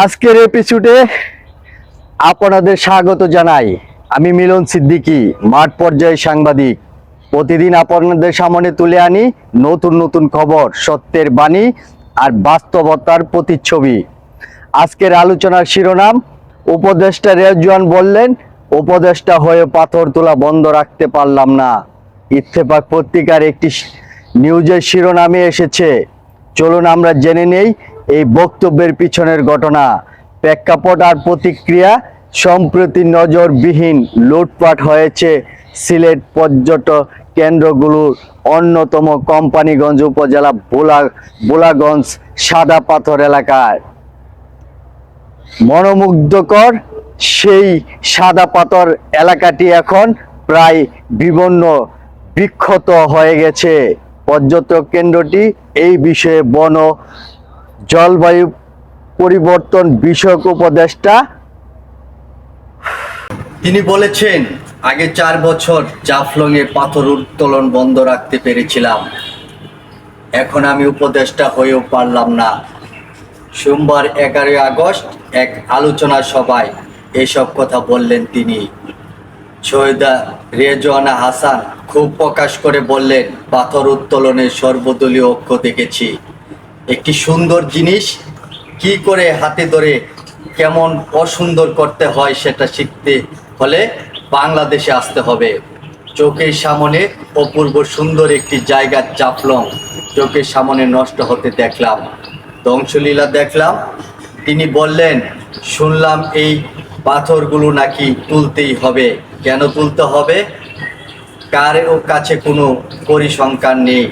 আজকের এপিসোডে আপনাদের স্বাগত জানাই। আমি মিলন সিদ্দিকী, মাঠ পর্যায়ে সাংবাদিক। প্রতিদিন আপনাদের সামনে তুলে আনি নতুন নতুন খবর, সত্যের বাণী আর বাস্তবতার প্রতিচ্ছবি। আজকের আলোচনার শিরোনাম, উপদেষ্টা রেজওয়ান বললেন, উপদেষ্টা হয়ে পাথর তোলা বন্ধ রাখতে পারলাম না। ইত্তেফাক পত্রিকার একটি নিউজের শিরোনামে এসেছে। চলুন আমরা জেনে নেই এই বক্তব্যের পিছনের ঘটনা, প্রেক্ষাপট আর প্রতিক্রিয়া। সম্প্রতি নজরবিহীন লুটপাট হয়েছে সিলেট পর্যটক কেন্দ্রগুলোর অন্যতম কোম্পানীগঞ্জ উপজেলা বোলাগঞ্জ সাদা পাথর এলাকায়। মনোমুগ্ধকর সেই সাদা পাথর এলাকাটি এখন প্রায় বিক্ষত হয়ে গেছে। পর্যটক কেন্দ্রটি এই বিষয়ে বন জলবায়ু পরিবর্তন বিষয়ক উপদেষ্টা তিনি বলেছেন, আগে 4 বছর জাফলংয়ে পাথর উত্তোলন বন্ধ রাখতে পেরেছিলাম, এখন আমি উপদেষ্টা হয়েও পারলাম না। সোমবার 11 আগস্ট এক আলোচনা সভায় এসব কথা বললেন তিনি। সৈয়দা রেজওয়ানা হাসান ক্ষোভ প্রকাশ করে বললেন, পাথর উত্তোলনের সর্বদলীয় ঐক্য দেখেছি। একটি সুন্দর জিনিস কি করে হাতে ধরে কেমন অসুন্দর করতে হয় সেটা শিখতে হলে বাংলাদেশে আসতে হবে। চোখের সামনে অপূর্ব সুন্দর একটি জায়গা জাফলং চোখের সামনে নষ্ট হতে দেখলাম, ধ্বংসলীলা দেখলাম। তিনি বললেন, শুনলাম এই পাথরগুলো নাকি তুলতেই হবে। কেন তুলতে হবে? কারো কাছে কোনো পরিসংখ্যান নেই।